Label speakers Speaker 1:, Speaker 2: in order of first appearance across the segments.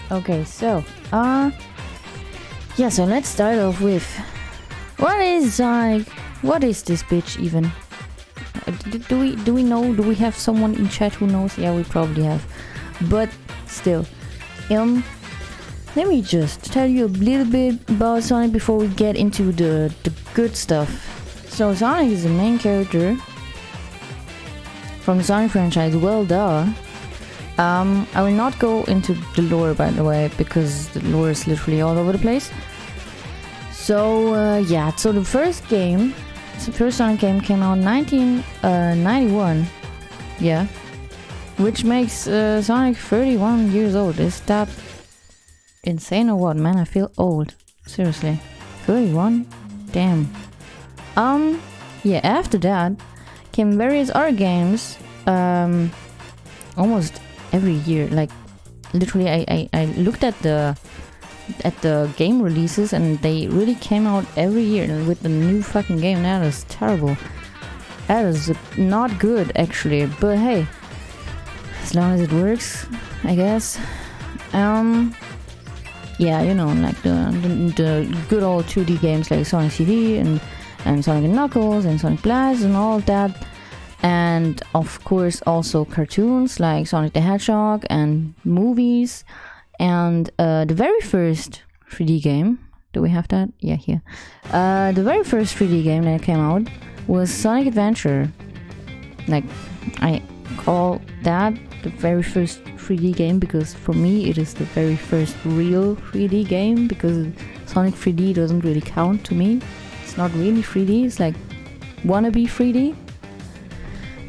Speaker 1: Okay, so yeah, so let's start off with what is Sonic? What is this bitch even? Do we know? Do we have someone in chat who knows? Yeah, we probably have, but still, let me just tell you a little bit about Sonic before we get into the good stuff. So Sonic is the main character from the Sonic franchise. Well, duh. I will not go into the lore, by the way, because the lore is literally all over the place. So yeah, so the first Sonic game came out in 1991. Yeah, which makes Sonic 31 years old. Is that insane or what, man? I feel old. Seriously, 31. Damn. Yeah. After that came various other games. Almost every year, like literally I looked at the game releases and they really came out every year with a new fucking game. That is terrible. That is not good actually, but hey, as long as it works, I guess. Yeah, you know, like the good old 2D games like Sonic CD and Sonic and Knuckles and Sonic Blast and all of that. And of course also cartoons like Sonic the Hedgehog and movies. And the very first 3D game, do we have that? Yeah, here. The very first 3D game that came out was Sonic Adventure. Like, I call that the very first 3D game because for me it is the very first real 3D game, because Sonic 3D doesn't really count to me. It's not really 3D, it's like wannabe 3D.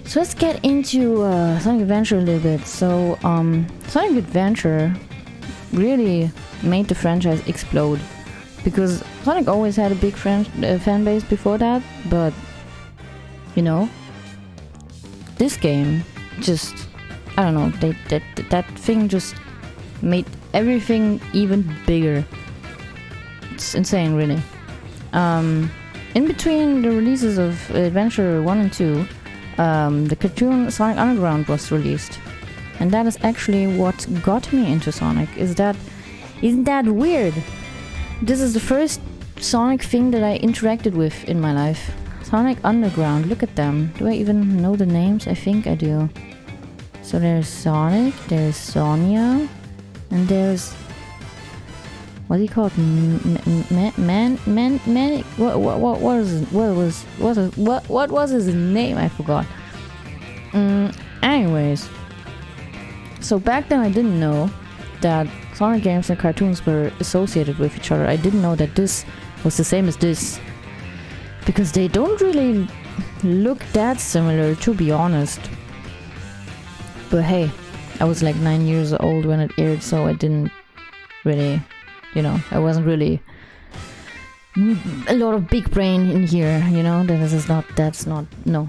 Speaker 1: So let's get into Sonic Adventure a little bit. So Sonic Adventure really made the franchise explode, because Sonic always had a big fan base before that, but you know, this game just, I don't know, that thing just made everything even bigger. It's insane, really. In between the releases of Adventure 1 and 2, the cartoon Sonic Underground was released, and that is actually what got me into Sonic. Isn't that weird? This is the first Sonic thing that I interacted with in my life. Sonic Underground, look at them. Do I even know the names? I think I do. So there's Sonic, there's Sonia, and there's, what do you call it? What was his name? I forgot. Anyways, so back then I didn't know that Sonic games and cartoons were associated with each other. I didn't know that this was the same as this, because they don't really look that similar, to be honest. But hey, I was like 9 years old when it aired, so I didn't really, you know, I wasn't really a lot of big brain in here, you know. That's not no.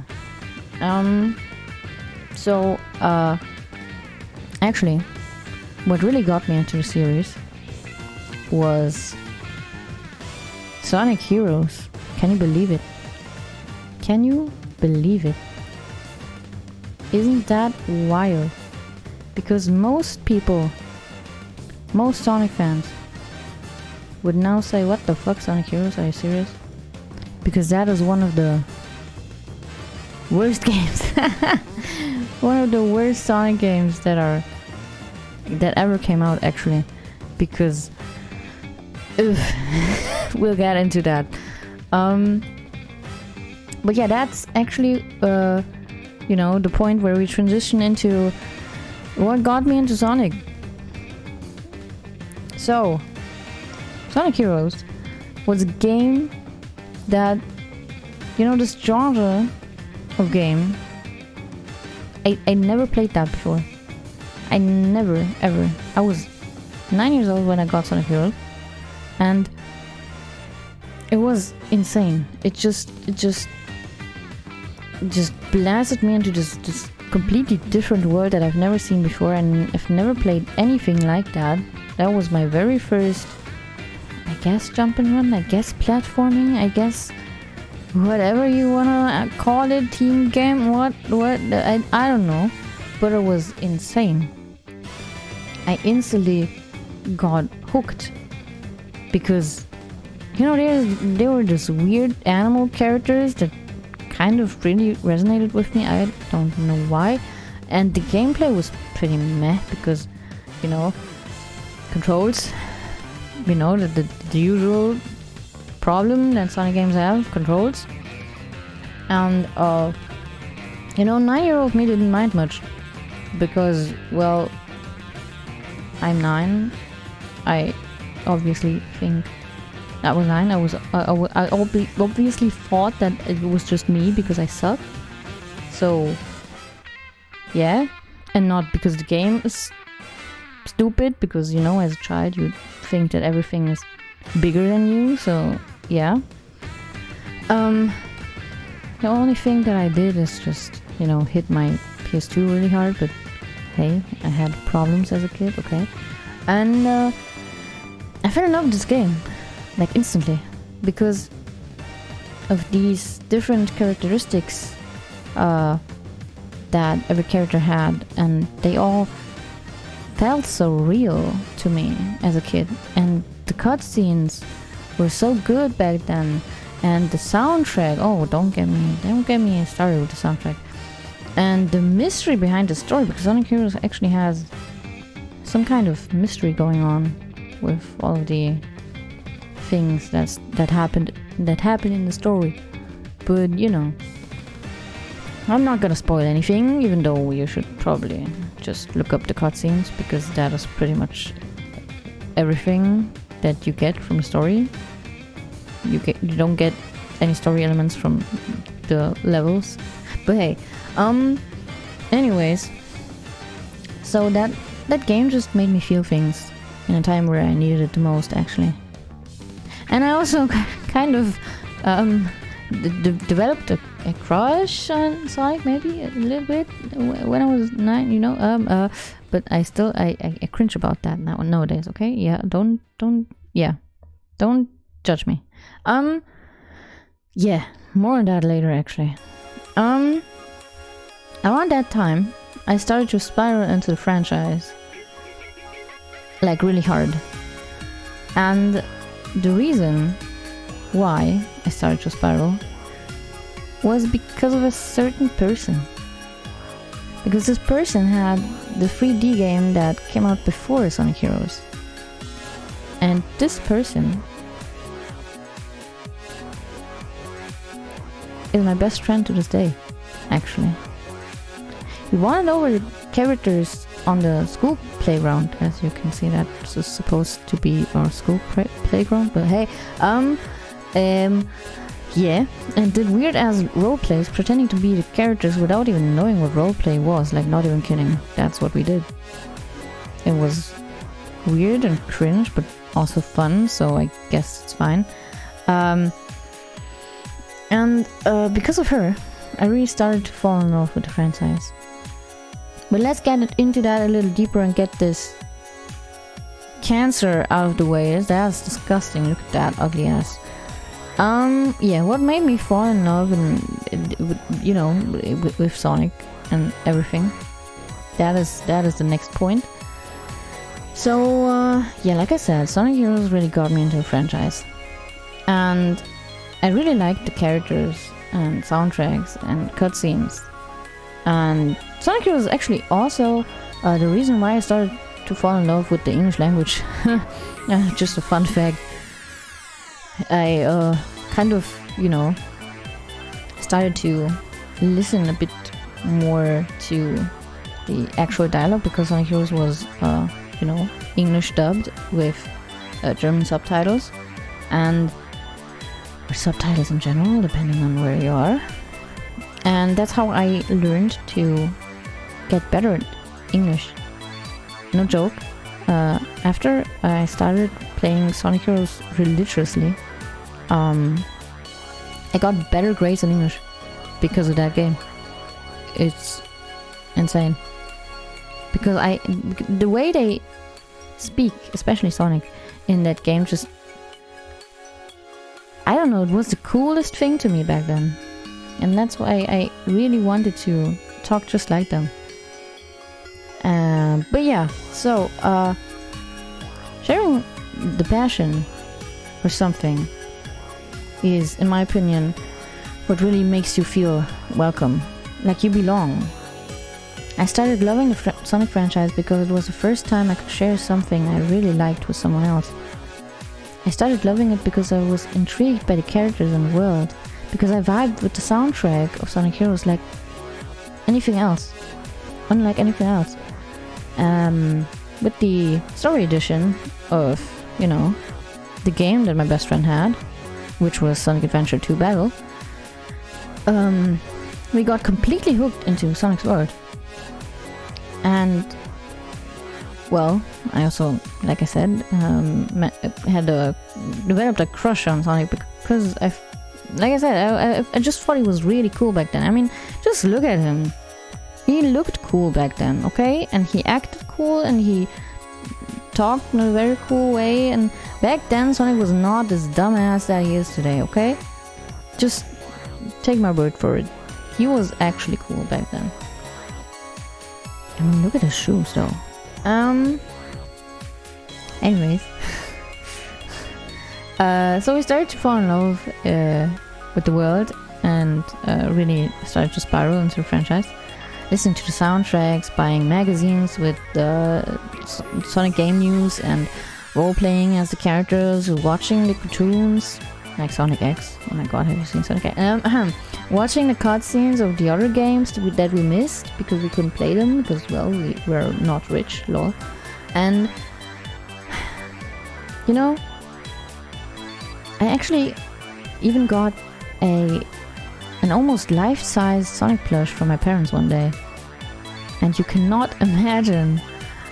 Speaker 1: So actually, what really got me into the series was Sonic Heroes. Can you believe it? Can you believe it? Isn't that wild? Because most people, most Sonic fans would now say, what the fuck, Sonic Heroes? Are you serious? Because that is one of the worst games. One of the worst Sonic games that ever came out, actually. Because we'll get into that. But yeah, that's actually you know, the point where we transition into what got me into Sonic. So Sonic Heroes was a game that, you know, this genre of game, I never played that before. I never, ever. I was 9 years old when I got Sonic Heroes, and it was insane. It just blasted me into this completely different world that I've never seen before, and I've never played anything like that. That was my very first, I guess, jump and run, I guess platforming, I guess whatever you wanna call it, team game, what I don't know, but it was insane. I instantly got hooked because, you know, there were just weird animal characters that kind of really resonated with me. I don't know why. And the gameplay was pretty meh because, you know, controls, you know, the usual problem that Sonic games have, controls. And, you know, 9-year-old me didn't mind much because, well, I'm 9. I obviously think that was 9. I obviously thought that it was just me because I suck. So, yeah. And not because the game is stupid, because, you know, as a child you think that everything is bigger than you, so, yeah. The only thing that I did is just, you know, hit my PS2 really hard, but hey, I had problems as a kid, okay? And, I fell in love with this game, like, instantly, because of these different characteristics, that every character had, and they all felt so real to me as a kid. And the cutscenes were so good back then, and the soundtrack, oh, don't get me started with the soundtrack. And the mystery behind the story, because Sonic Heroes actually has some kind of mystery going on with all of the things that happened in the story. But, you know, I'm not gonna spoil anything, even though you should probably just look up the cutscenes, because that is pretty much everything that you get from the story. You don't get any story elements from the levels. But hey, anyways, so that game just made me feel things in a time where I needed it the most, actually. And I also kind of developed a crush on Sonic, maybe a little bit when I was 9, you know. But I still I cringe about that nowadays. Okay, yeah, don't judge me. Yeah, more on that later, actually. Around that time, I started to spiral into the franchise, like, really hard. And the reason why I started to spiral was because of a certain person. Because this person had the 3D game that came out before Sonic Heroes. And this person is my best friend to this day, actually. We wanted over the characters on the school playground. As you can see, that's supposed to be our school playground, but hey, yeah, and did weird ass roleplays pretending to be the characters without even knowing what roleplay was. Like, not even kidding, that's what we did. It was weird and cringe, but also fun, so I guess it's fine. And because of her, I really started to fall in love with the franchise. But let's get into that a little deeper and get this cancer out of the way. That's disgusting. Look at that ugly ass. Yeah, what made me fall in love with Sonic and everything. That is the next point. So yeah, like I said, Sonic Heroes really got me into the franchise, and I really liked the characters and soundtracks and cutscenes. And Sonic Heroes is actually also the reason why I started to fall in love with the English language. Just a fun fact. I kind of, started to listen a bit more to the actual dialogue, because Sonic Heroes was, English dubbed with German subtitles, and or subtitles in general, depending on where you are. And that's how I learned to get better at English. No joke. After I started playing Sonic Heroes religiously, I got better grades in English because of that game. It's insane. Because the way they speak, especially Sonic, in that game, just, I don't know, it was the coolest thing to me back then. And that's why I really wanted to talk just like them. But yeah, so, sharing the passion for something is, in my opinion, what really makes you feel welcome, like you belong. I started loving the Sonic franchise because it was the first time I could share something I really liked with someone else. I started loving it because I was intrigued by the characters and the world, because I vibed with the soundtrack of Sonic Heroes like anything else, unlike anything else. With the story edition of, you know, the game that my best friend had, which was Sonic Adventure 2 Battle, we got completely hooked into Sonic's world. And, well, I also, like I said, developed a crush on Sonic because I just thought he was really cool back then. I mean, just look at him. He looked cool back then, okay? And he acted cool and he talked in a very cool way. And back then, Sonic was not this dumbass that he is today, okay? Just take my word for it. He was actually cool back then. I mean, look at his shoes though. Anyways. So we started to fall in love with the world and really started to spiral into the franchise. Listening to the soundtracks, buying magazines with Sonic game news and role-playing as the characters, watching the cartoons like Sonic X. Oh my god, have you seen Sonic X? Watching the cutscenes of the other games that we missed because we couldn't play them because, well, we were not rich, lol. And, you know, I actually even got an almost life-size Sonic plush from my parents one day. And you cannot imagine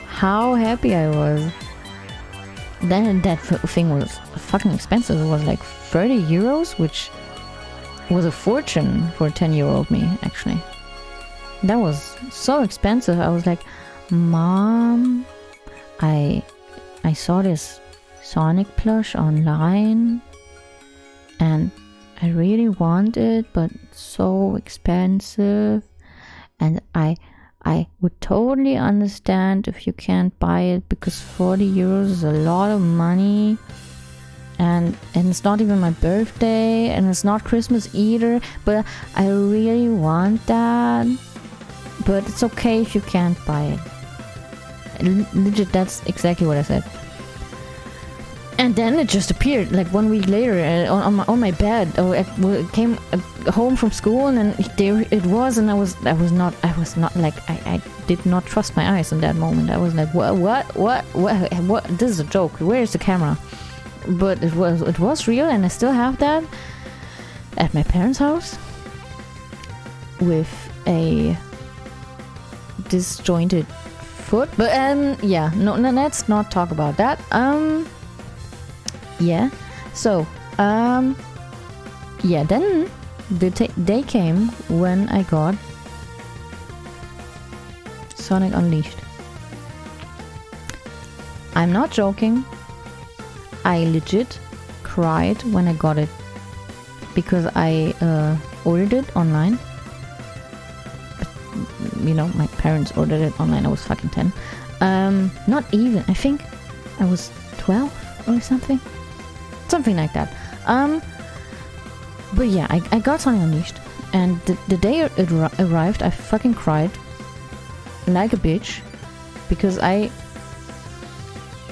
Speaker 1: how happy I was. Then that thing was fucking expensive. It was like 30 euros, which was a fortune for a 10-year-old me, actually. That was so expensive. I was like, Mom, I saw this Sonic plush online and I really want it, but it's so expensive, and I would totally understand if you can't buy it because 40 euros is a lot of money, and it's not even my birthday and it's not Christmas either, but I really want that, but it's okay if you can't buy it. Legit, that's exactly what I said. And then it just appeared like 1 week later on my bed. Oh, I came home from school and then there it was, and I was not like, I did not trust my eyes in that moment. I was like, what? This is a joke. Where's the camera? But it was real, and I still have that at my parents' house with a disjointed foot. But yeah, no, let's not talk about that. Yeah, so, yeah, then the day came when I got Sonic Unleashed. I'm not joking. I legit cried when I got it because I ordered it online. But, you know, my parents ordered it online. I was fucking 10. Not even. I think I was 12 or something. Something like that. But yeah, I got Sonic Unleashed, and the day it arrived, I fucking cried like a bitch because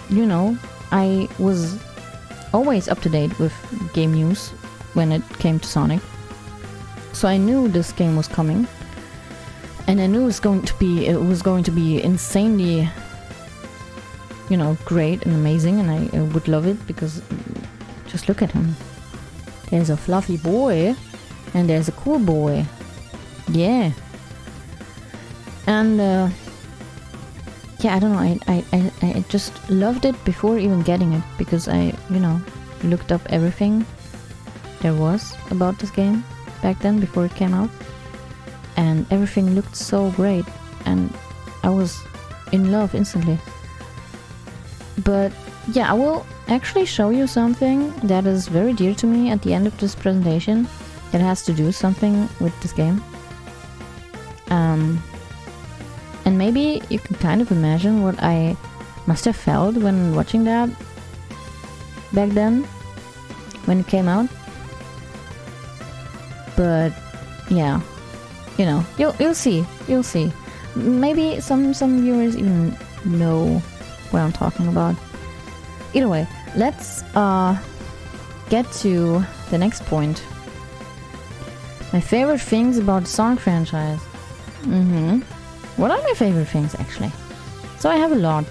Speaker 1: you know, I was always up to date with game news when it came to Sonic, so I knew this game was coming, and I knew it was going to be insanely, you know, great and amazing, and I would love it because. Just look at him. There's a fluffy boy and there's a cool boy. Yeah. And yeah, I don't know, I just loved it before even getting it because I, you know, looked up everything there was about this game back then before it came out, and everything looked so great and I was in love instantly. But yeah, I will actually show you something that is very dear to me at the end of this presentation that has to do something with this game. And maybe you can kind of imagine what I must have felt when watching that back then, when it came out. But yeah, you know, you'll see. Maybe some viewers even know what I'm talking about. Either way, let's get to the next point. My favorite things about the Sonic franchise. What are my favorite things, actually? So I have a lot.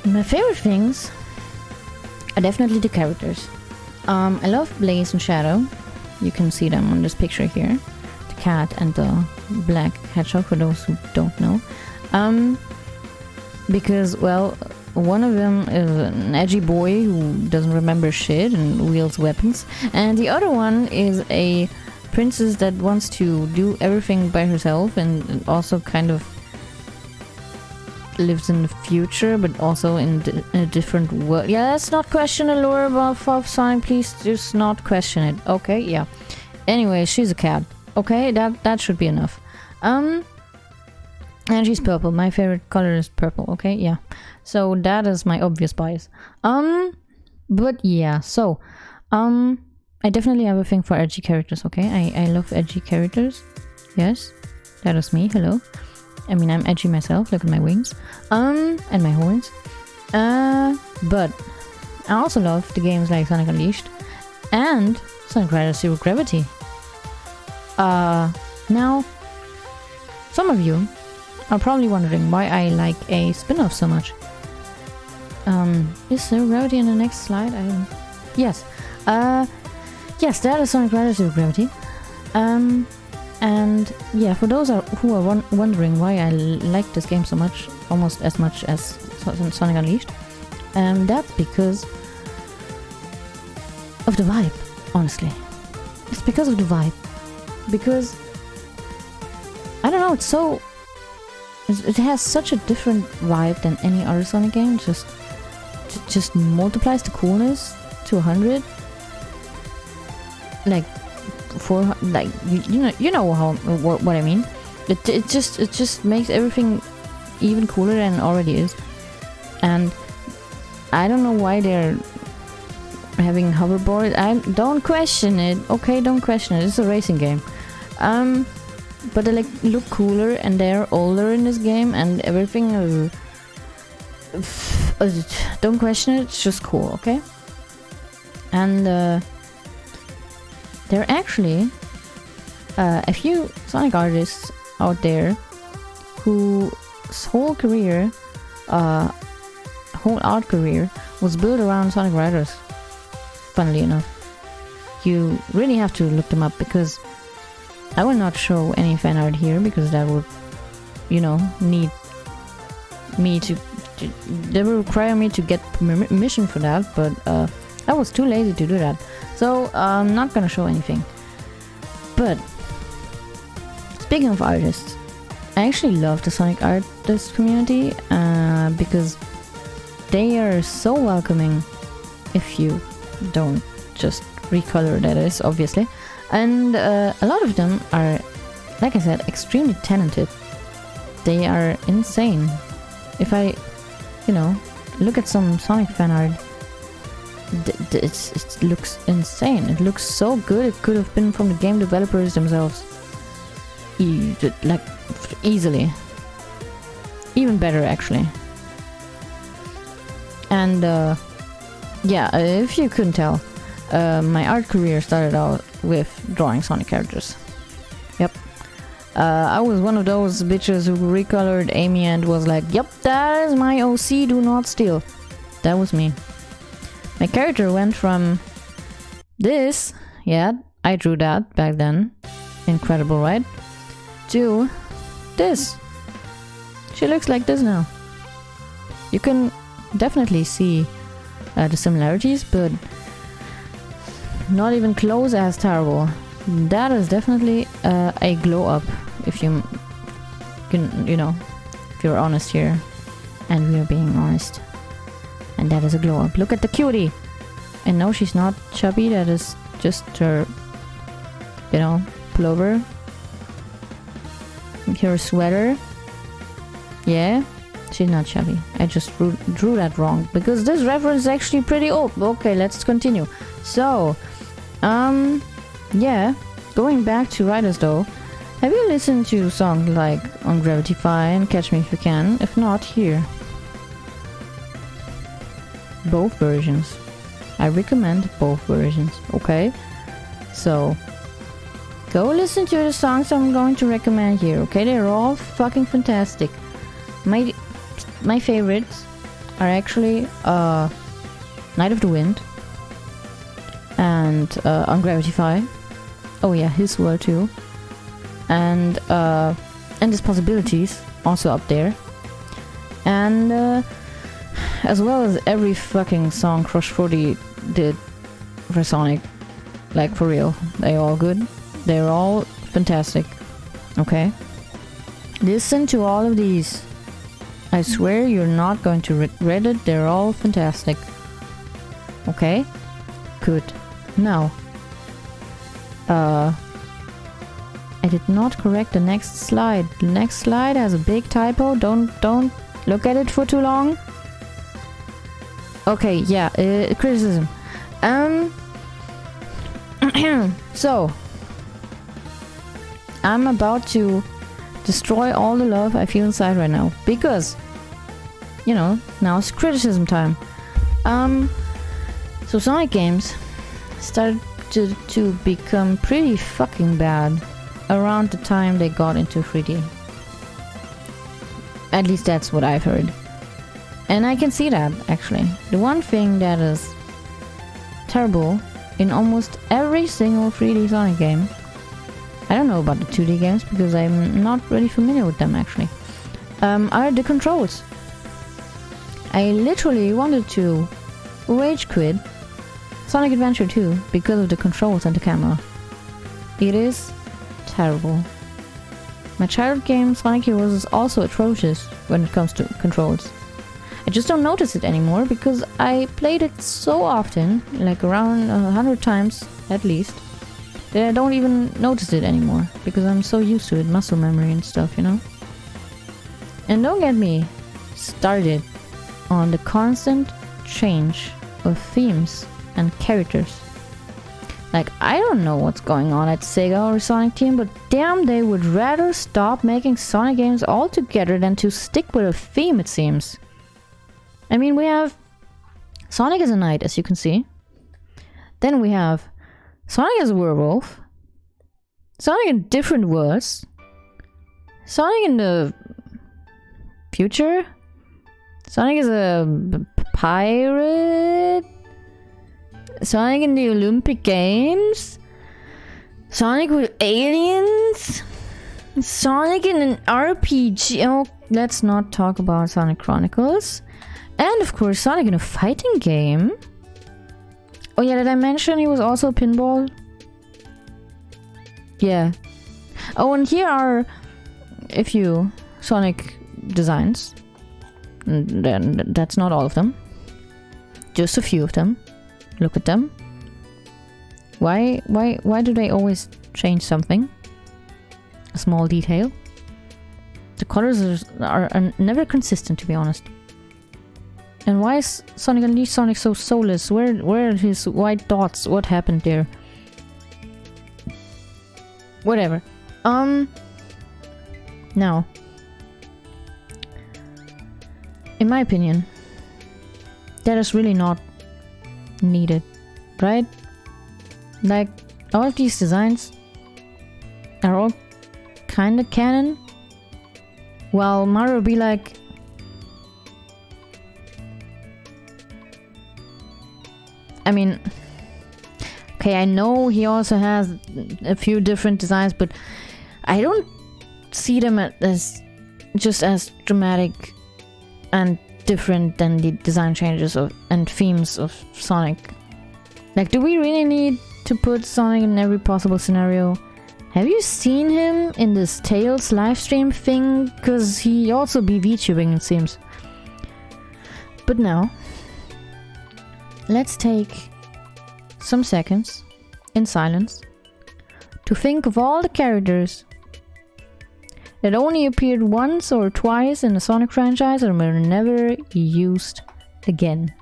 Speaker 1: My favorite things are definitely the characters. I love Blaze and Shadow. You can see them on this picture here. The cat and the black hedgehog, for those who don't know. Because, well, one of them is an edgy boy who doesn't remember shit and wields weapons. And the other one is a princess that wants to do everything by herself and also kind of lives in the future, but also in a different world. Yeah, let's not question the lore of Sonic, please. Just not question it. Okay, yeah. Anyway, she's a cat. Okay, that should be enough. And she's purple. My favorite color is purple. Okay, yeah. So that is my obvious bias. But yeah. So, I definitely have a thing for edgy characters. Okay, I love edgy characters. Yes, that is me. Hello. I mean, I'm edgy myself. Look at my wings. And my horns. But I also love the games like Sonic Unleashed and Sonic Riders Zero Gravity. Now, some of you are probably wondering why I like a spin-off so much. Is Zero Gravity in the next slide? Yes. Yes, that is Sonic Riders Zero Gravity. And yeah, for those who are wondering why I like this game so much, almost as much as Sonic Unleashed, that's because of the vibe, honestly. It's because of the vibe. Because, I don't know, it has such a different vibe than any other Sonic game. It just multiplies the coolness to 100. Like, you know what I mean. It just makes everything even cooler than it already is. And I don't know why they're having hoverboard. Don't question it. Okay, don't question it. It's a racing game. But they look cooler and they're older in this game and everything is, don't question it. It's just cool. Okay. And there are actually a few Sonic artists out there whose whole art career was built around Sonic Riders. Funnily enough, you really have to look them up because I will not show any fan art here because that would, need me to. That would require me to get permission for that, but I was too lazy to do that. So I'm not gonna show anything. But speaking of artists, I actually love the Sonic artist community because they are so welcoming if you don't just recolor, that is, obviously. And a lot of them are, like I said, extremely talented. They are insane. If I, look at some Sonic fan art, it looks insane. It looks so good. It could have been from the game developers themselves. Easily. Even better, actually. And if you couldn't tell, my art career started out with drawing Sonic characters. Yep. I was one of those bitches who recolored Amy and was like, yep, that is my OC, do not steal. That was me. My character went from this, yeah, I drew that back then, incredible, right? To this. She looks like this now. You can definitely see the similarities, but not even close as terrible. That is definitely a glow up, if you can, if you're honest here, and we are being honest. And that is a glow up. Look at the cutie. And no, she's not chubby. That is just her, pullover. Her sweater. Yeah. She's not chubby. I just drew that wrong because this reference is actually pretty old. Okay, let's continue. So, yeah, going back to writers though, have you listened to songs like On Gravity Fire and Catch Me If You Can? If not, here. Both versions. I recommend both versions, okay? So, go listen to the songs I'm going to recommend here, okay? They're all fucking fantastic. My favorites are actually Night of the Wind and On Gravity Fire. Oh yeah, His World too. And Endless Possibilities, also up there. And as well as every fucking song Crush 40 did for Sonic. Like, for real. They're all good. They're all fantastic. Okay? Listen to all of these. I swear you're not going to regret it. They're all fantastic. Okay? Good. Now. I did not correct the next slide. The next slide has a big typo. Don't look at it for too long. Okay, yeah, criticism. So, I'm about to destroy all the love I feel inside right now. Because, you know, now it's criticism time. So Sonic games started to become pretty fucking bad around the time they got into 3D. At least that's what I've heard. And I can see that, actually. The one thing that is terrible in almost every single 3D Sonic game, I don't know about the 2D games because I'm not really familiar with them, actually, are the controls. I literally wanted to rage quit Sonic Adventure 2 because of the controls and the camera. It is terrible. My childhood game Sonic Heroes is also atrocious when it comes to controls. I just don't notice it anymore because I played it so often, like around 100 times at least, that I don't even notice it anymore because I'm so used to it, muscle memory and stuff, you know? And don't get me started on the constant change of themes and characters. Like, I don't know what's going on at Sega or Sonic Team, but damn, they would rather stop making Sonic games altogether than to stick with a theme, it seems. I mean, we have Sonic as a knight, as you can see. Then we have Sonic as a werewolf. Sonic in different worlds. Sonic in the future. Sonic is a pirate. Sonic in the Olympic Games. Sonic with aliens. Sonic in an RPG. Oh, let's not talk about Sonic Chronicles. And of course, Sonic in a fighting game. Oh yeah, did I mention he was also a pinball? Yeah. Oh, and here are a few Sonic designs. And then that's not all of them. Just a few of them. Look at them. Why do they always change something? A small detail. The colors are never consistent, to be honest. And why is Sonic Unleashed Sonic so soulless? Where are his white dots? What happened there? Whatever. Now, in my opinion, that is really not needed, right? Like, all of these designs are all kinda canon, while Mario be like, I mean, okay, I know he also has a few different designs, but I don't see them as just as dramatic and different than the design changes and themes of Sonic. Like, do we really need to put Sonic in every possible scenario? Have you seen him in this Tails livestream thing? Because he also be VTubing, it seems. But now, let's take some seconds in silence to think of all the characters that only appeared once or twice in the Sonic franchise and were never used again.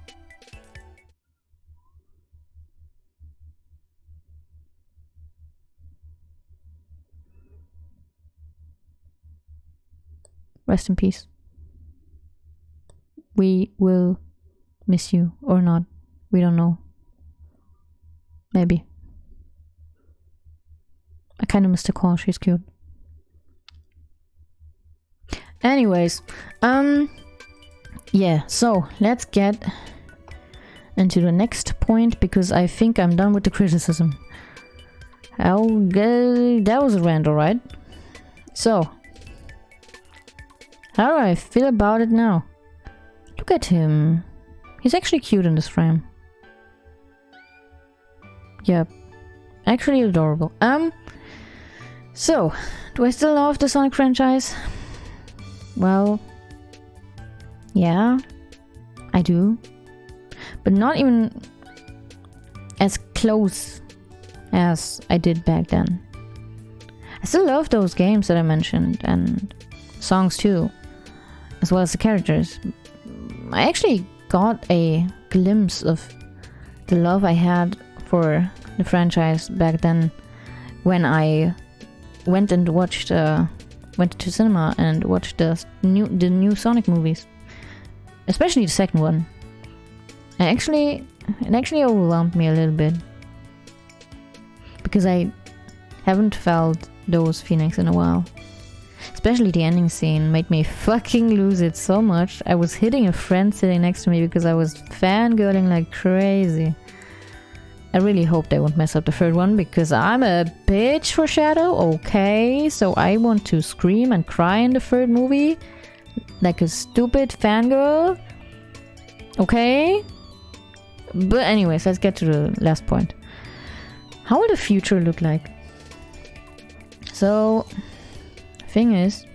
Speaker 1: Rest in peace. We will miss you or not. We don't know. Maybe. I kind of missed the call. She's cute. Anyways, yeah, so let's get into the next point because I think I'm done with the criticism. That was a rant, alright? So, how do I feel about it now? Look at him. He's actually cute in this frame. Yep. Actually adorable. So, do I still love the Sonic franchise? Well, yeah, I do. But not even as close as I did back then. I still love those games that I mentioned, and songs too, as well as the characters. I actually got a glimpse of the love I had for the franchise back then when I went and watched went to cinema and watched the new Sonic movies, especially the second one. It actually overwhelmed me a little bit because I haven't felt those feelings in a while. Especially the ending scene made me fucking lose it so much. I was hitting a friend sitting next to me because I was fangirling like crazy. I really hope they won't mess up the third one because I'm a bitch for Shadow, okay? So I want to scream and cry in the third movie like a stupid fangirl, okay? But anyways, let's get to the last point. How will the future look like? So, thing is,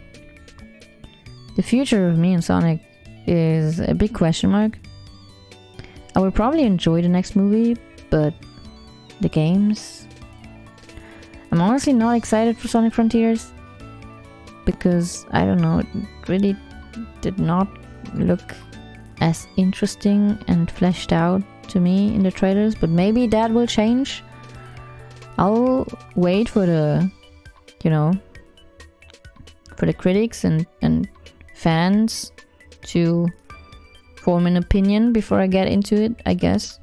Speaker 1: the future of me and Sonic is a big question mark. I will probably enjoy the next movie, but the games, I'm honestly not excited for Sonic Frontiers because I don't know, it really did not look as interesting and fleshed out to me in the trailers, but maybe that will change. I'll wait for the, you know, for the critics and fans to form an opinion before I get into it, I guess.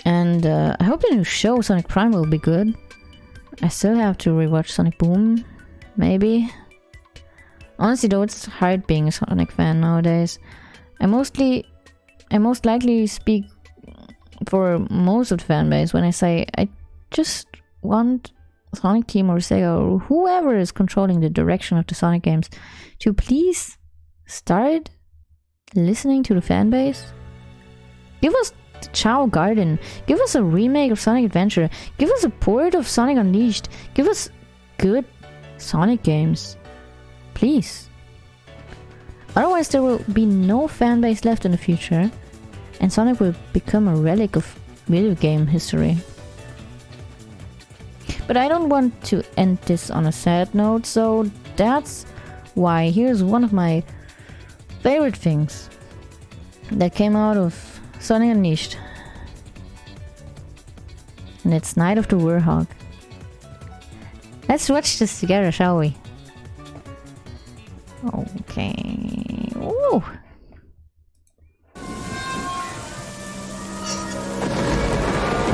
Speaker 1: And I hope the new show, Sonic Prime, will be good. I still have to rewatch Sonic Boom, maybe. Honestly though, it's hard being a Sonic fan nowadays. I most likely speak for most of the fan base when I say I just want Sonic Team or Sega or whoever is controlling the direction of the Sonic games to please start listening to the fan base. Give us the Chao Garden. Give us a remake of Sonic Adventure. Give us a port of Sonic Unleashed. Give us good Sonic games. Please. Otherwise there will be no fan base left in the future and Sonic will become a relic of video game history. But I don't want to end this on a sad note, so that's why here's one of my favorite things that came out of Sonic Unleashed. And it's Night of the Warhog. Let's watch this together, shall we? Okay. Ooh.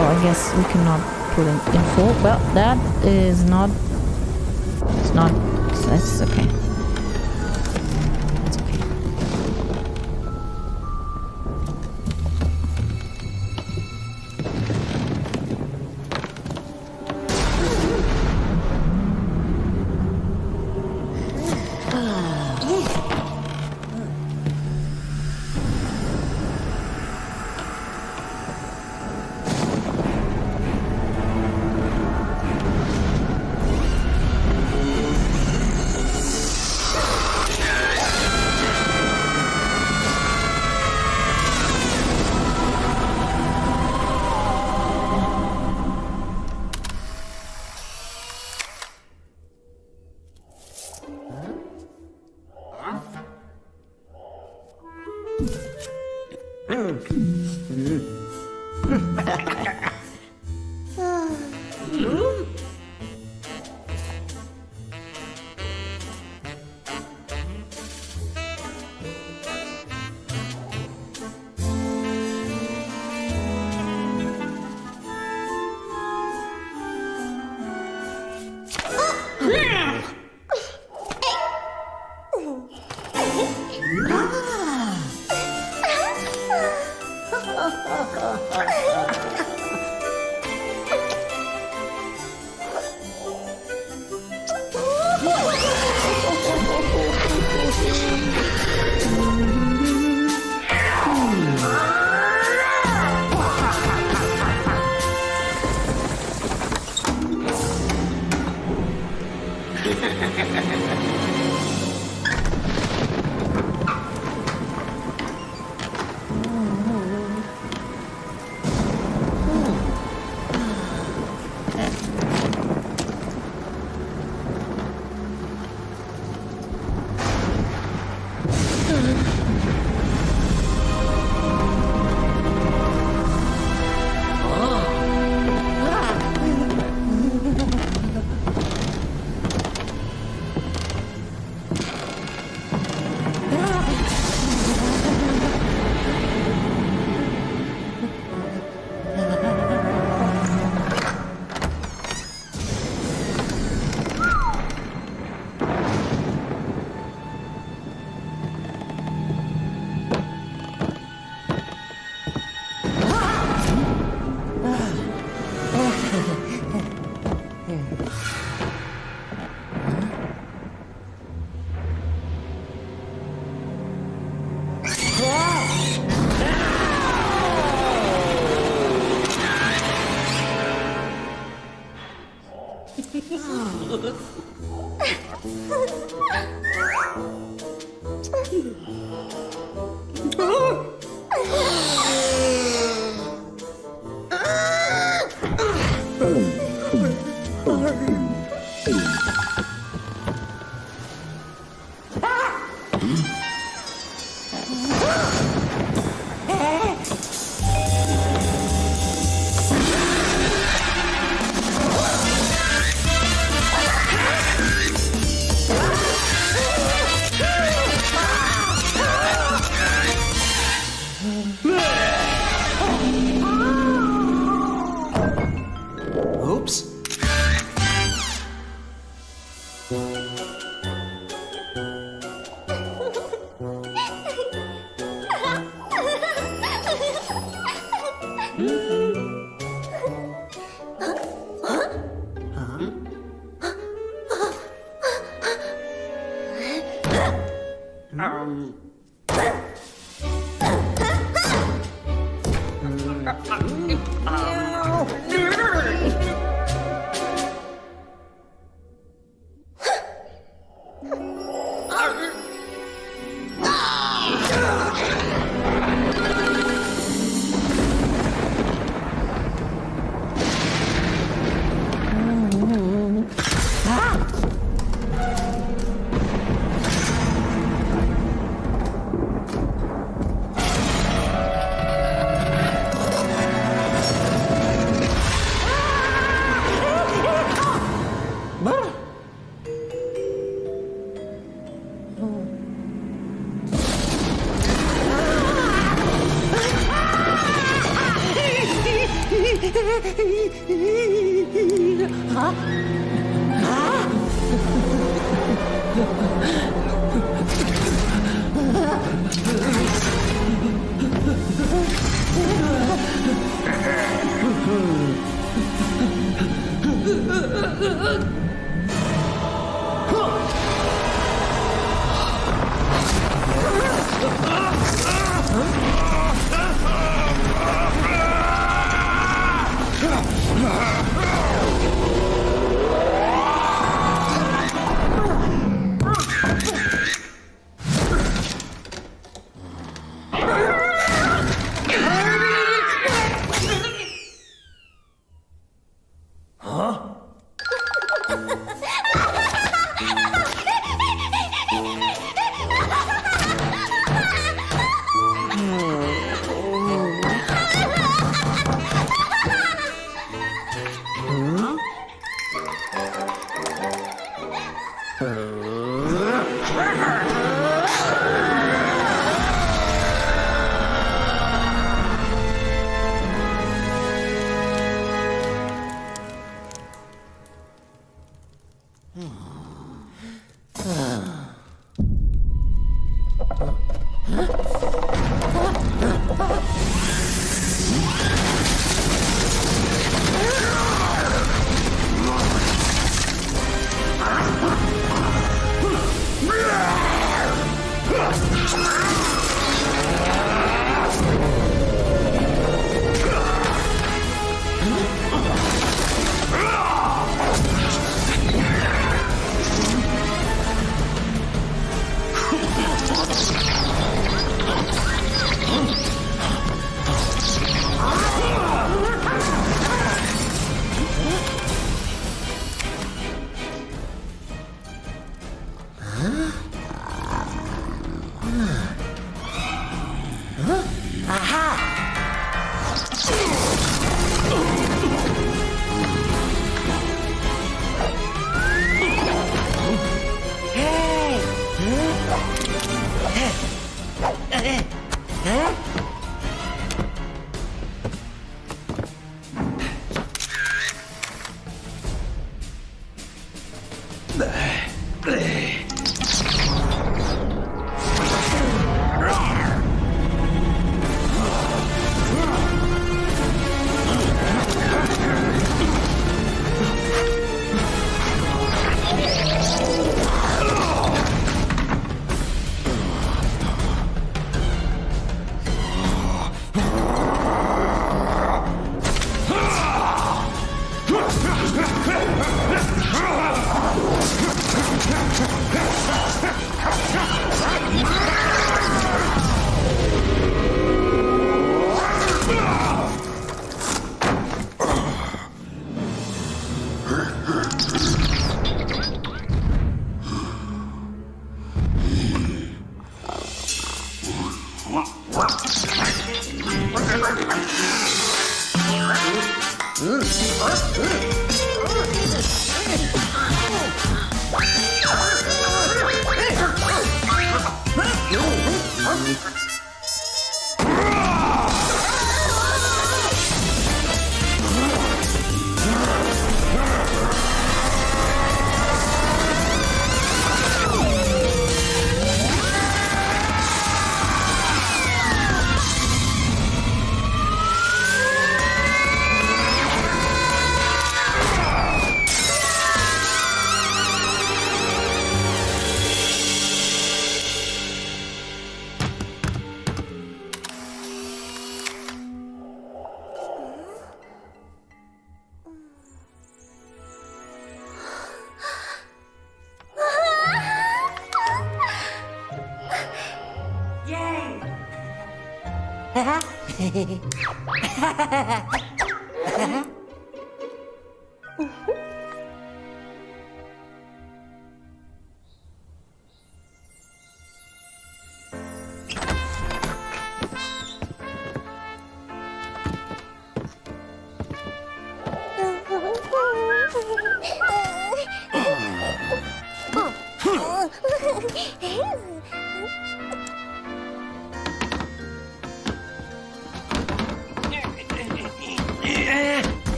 Speaker 1: Oh, I guess we cannot put in info. Well, that is not... It's not... That's okay. That's okay.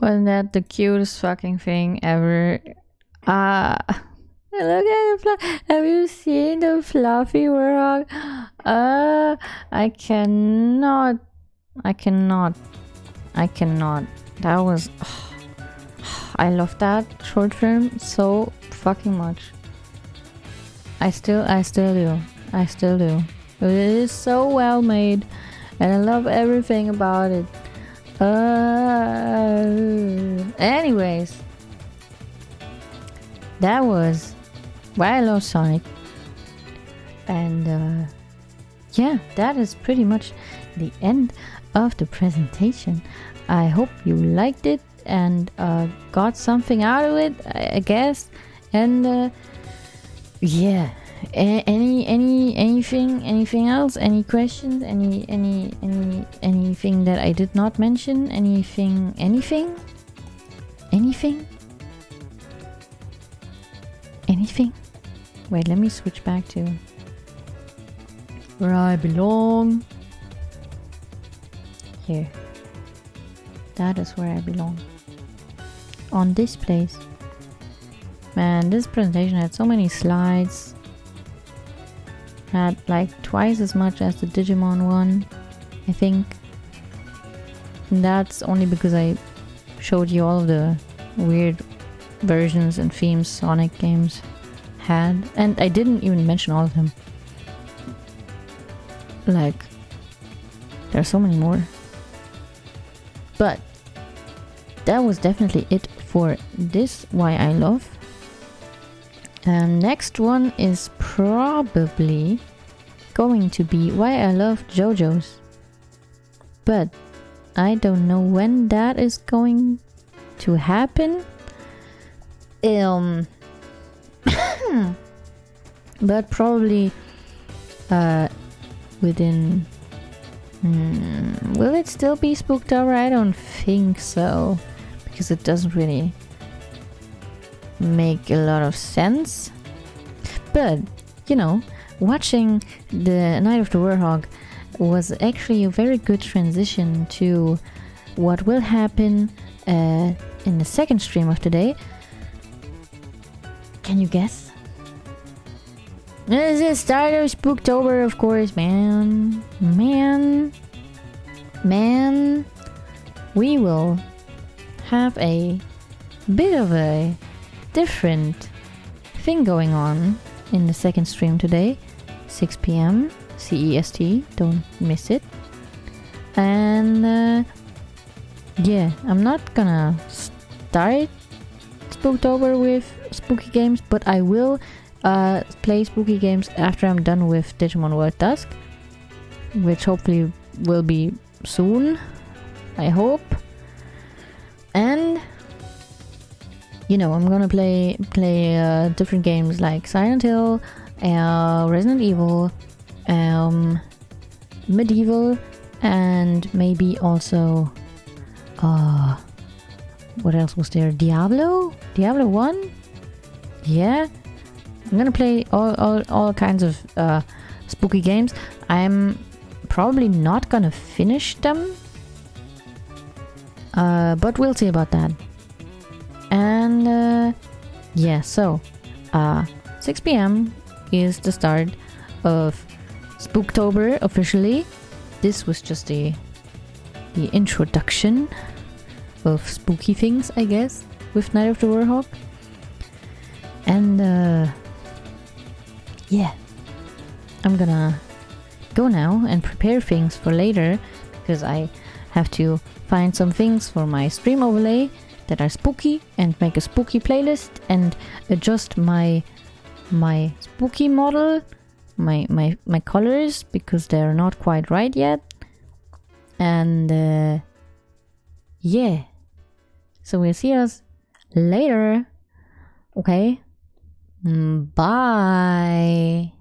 Speaker 1: Wasn't that the cutest fucking thing ever? Look at the have you seen the fluffy warhog? I cannot. That was. I love that short film so fucking much. I still do. It is so well made, and I love everything about it. Anyways, that was why I love Sonic, and yeah, that is pretty much the end of the presentation. I hope you liked it and got something out of it, I guess. And yeah, anything else? Any questions? Anything that I did not mention? Anything? anything? Wait, let me switch back to where I belong. Here. That is where I belong. On this place. Man, this presentation had so many slides. Had like twice as much as the Digimon one, I think. And that's only because I showed you all of the weird versions and themes Sonic games had. And I didn't even mention all of them. Like, there are so many more. But that was definitely it for this Why I Love. Next one is probably going to be Why I Love JoJo's. But I don't know when that is going to happen. But probably within... will it still be Spooktober? I don't think so. Because it doesn't really make a lot of sense. But, you know, watching the Night of the Warhawk was actually a very good transition to what will happen in the second stream of today. Can you guess? This is the start of Spooktober, of course, man. We will have a bit of a different thing going on in the second stream today. 6 p.m. CEST, don't miss it. And yeah, I'm not gonna start Spooktober with spooky games, but I will play spooky games after I'm done with Digimon World Dusk, which hopefully will be soon, I hope. And you know, I'm gonna play different games like Silent Hill, Resident Evil, Medieval, and maybe also what else was there? Diablo 1? Yeah, I'm gonna play all kinds of spooky games. I'm probably not gonna finish them, but we'll see about that. And yeah, so 6 p.m. is the start of Spooktober officially. This was just the introduction of spooky things, I guess, with Night of the Warhawk. And yeah, I'm gonna go now and prepare things for later, because I have to find some things for my stream overlay that are spooky and make a spooky playlist and adjust my spooky model, my colors, because they're not quite right yet. And yeah, so we'll see us later. Okay, bye.